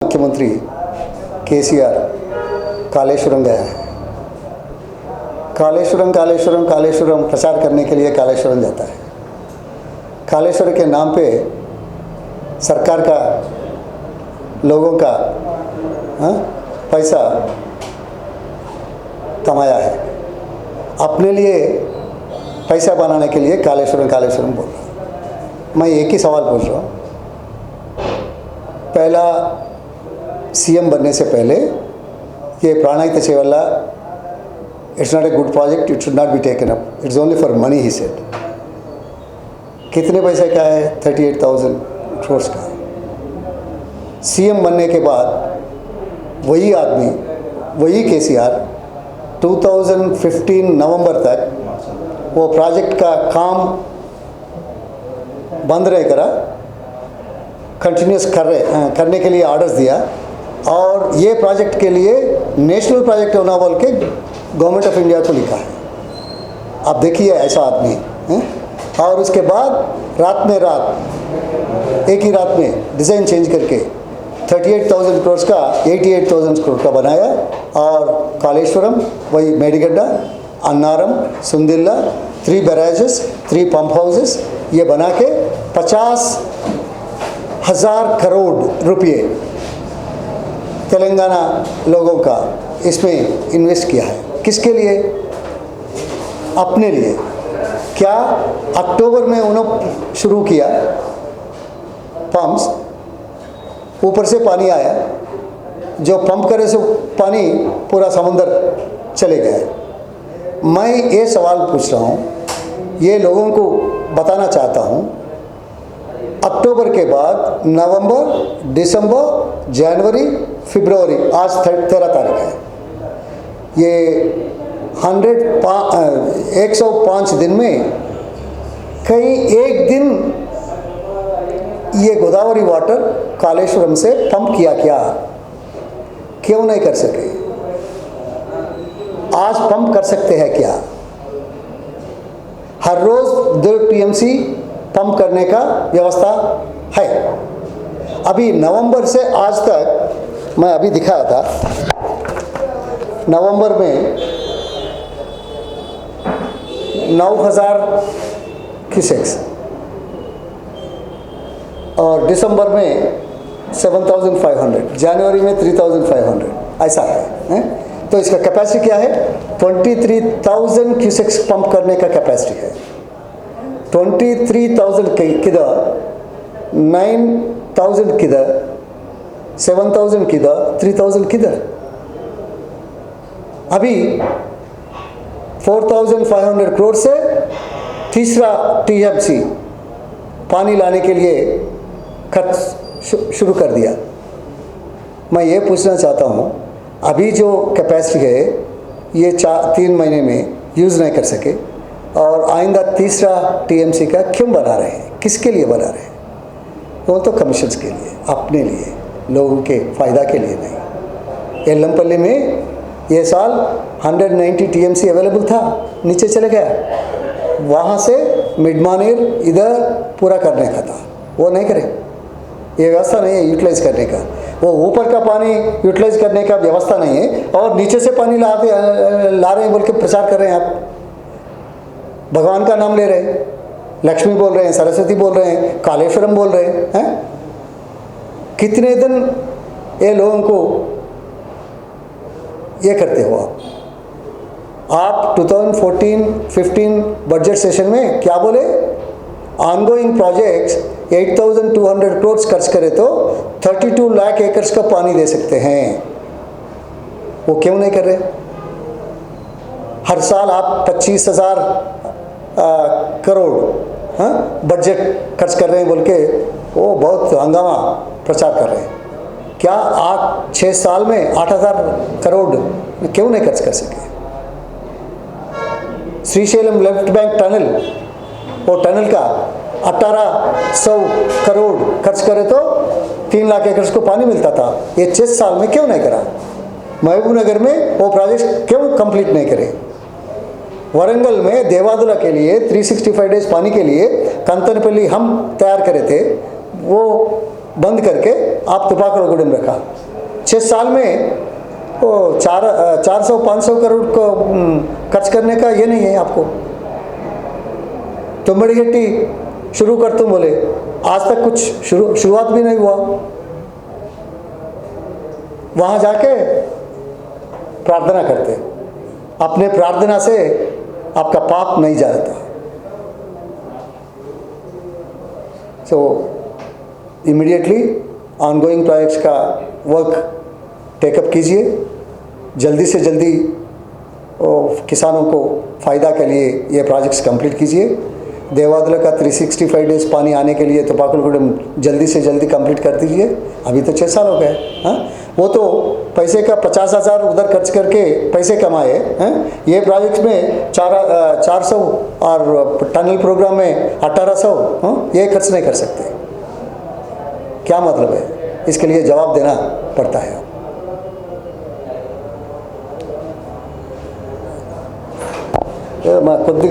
मुख्यमंत्री केसीआर कालेश्वरम गया है। कालेश्वरम कालेश्वरम कालेश्वरम प्रचार करने के लिए कालेश्वरम जाता है। कालेश्वर के नाम पे सरकार का, लोगों का पैसा कमाया है। अपने लिए पैसा बनाने के लिए कालेश्वरम कालेश्वरम बोल रहा। मैं एक ही सवाल पूछ रहा हूँ, पहला सीएम बनने से पहले ये Pranahita Chevella, it's not a good project, it should not be taken up, it's only for money he said. कितने पैसे का है? 38,000 करोड़ का। सीएम बनने के बाद वही आदमी, वही केसीआर 2015 नवंबर तक वो प्रोजेक्ट का काम बंद रह करा कंटिन्यूस करने के लिए ऑर्डर्स दिया, और ये प्रोजेक्ट के लिए नेशनल प्रोजेक्ट होना बोल के गवर्नमेंट ऑफ इंडिया को लिखा है। आप देखिए ऐसा आदमी है। और उसके बाद रात में रात, एक ही रात में डिज़ाइन चेंज करके 38,000 करोड़ का 88,000 करोड़ का बनाया, और कालेश्वरम, वही मेडिगड्डा, अन्नारम, सुंदिल्ला, 3 बैराजेस, 3 पंप हाउसेस, ये बना के 50,000 करोड़ रुपये तेलंगाना लोगों का इसमें इन्वेस्ट किया है। किसके लिए? अपने लिए। क्या अक्टूबर में उन्होंने शुरू किया पंप्स, ऊपर से पानी आया, जो पंप करे से पानी पूरा समुंदर चले गया। मैं ये सवाल पूछ रहा हूँ, ये लोगों को बताना चाहता हूँ, अक्टूबर के बाद नवंबर, दिसंबर, जनवरी, फरवरी, आज 13 तारीख है, ये 105 दिन में कहीं एक दिन ये गोदावरी वाटर कालेश्वरम से पंप किया क्या? क्यों नहीं कर सके? आज पंप कर सकते हैं क्या? हर रोज 2 टीएमसी पंप करने का व्यवस्था है। अभी नवंबर से आज तक मैं अभी दिखाया था, नवंबर में 9,000 क्यूसेक्स और दिसंबर में 7,500, जनवरी में 3,500, ऐसा है। तो इसका कैपेसिटी क्या है? 23,000 क्यूसेक्स पंप करने का कैपेसिटी है। 23,000 किधर, 9,000 किधर, 7,000 किधर, 3,000 किधर? अभी 4,500 करोड़ से तीसरा टीएमसी पानी लाने के लिए खर्च शुरू कर दिया। मैं ये पूछना चाहता हूँ, अभी जो कैपेसिटी है ये 3 महीने में यूज़ नहीं कर सके, और आइंदा तीसरा टीएमसी का क्यों बना रहे हैं? किसके लिए बना रहे हैं? वो तो कमीशंस के लिए, अपने लिए, लोगों के फ़ायदा के लिए नहीं। येल्लमपल्ली में ये साल 190 टीएमसी अवेलेबल था, नीचे चले गया। वहाँ से मिडमानेर इधर पूरा करने का था, वो नहीं करे। ये व्यवस्था नहीं है यूटिलाइज करने का। वो ऊपर का पानी यूटिलाइज करने का व्यवस्था नहीं है, और नीचे से पानी ला रहे हैं बोल के प्रचार कर रहे हैं। आप भगवान का नाम ले रहे हैं, लक्ष्मी बोल रहे हैं, सरस्वती बोल रहे हैं, कालेश्वरम बोल रहे हैं। कितने दिन ये लोगों को ये करते हो आप 2014-15 बजट सेशन में क्या बोले? ऑनगोइंग प्रोजेक्ट्स 8,200 करोड़ खर्च करे तो 32 लाख एकर्स का पानी दे सकते हैं। वो क्यों नहीं कर रहे? हर साल आप 25,000 करोड़ बजट खर्च कर रहे हैं बोल के वो बहुत हंगामा प्रचार कर रहे हैं। क्या आप 6 साल में 8,000 करोड़ क्यों नहीं खर्च कर सके? श्रीशैलम लेफ्ट बैंक टनल, वो टनल का 1,800 करोड़ खर्च करे तो 3 लाख एकड़ को पानी मिलता था। ये 6 साल में क्यों नहीं करा? महबूबनगर में वो प्रोजेक्ट क्यों कंप्लीट नहीं करे? वरंगल में देवादुला के लिए 365 डेज पानी के लिए कंतनपल्ली हम तैयार करे थे, वो बंद करके आप तुपाकुलगुड़ेम रखा। 6 साल में वो 400-500 करोड़ को खर्च करने का ये नहीं है आपको। तुंबड़गेट्टी शुरू कर तुम बोले, आज तक कुछ शुरुआत भी नहीं हुआ। वहाँ जाके प्रार्थना करते, अपने प्रार्थना से आपका पाप नहीं जाता। सो इमीडिएटली ऑनगोइंग प्रोजेक्ट्स का वर्क टेकअप कीजिए, जल्दी से जल्दी किसानों को फ़ायदा के लिए ये प्रोजेक्ट्स कंप्लीट कीजिए। देवादला का 365 डेज़ पानी आने के लिए तुपाकुलगुड़ेम जल्दी से जल्दी कंप्लीट कर दीजिए। अभी तो 6 साल हो गए। हाँ, वो तो पैसे का 50,000 उधर खर्च करके पैसे कमाए हैं। ये प्रोजेक्ट में 400 और टनल प्रोग्राम में 1800, ये खर्च नहीं कर सकते। क्या मतलब है? इसके लिए जवाब देना पड़ता है। मैं खुद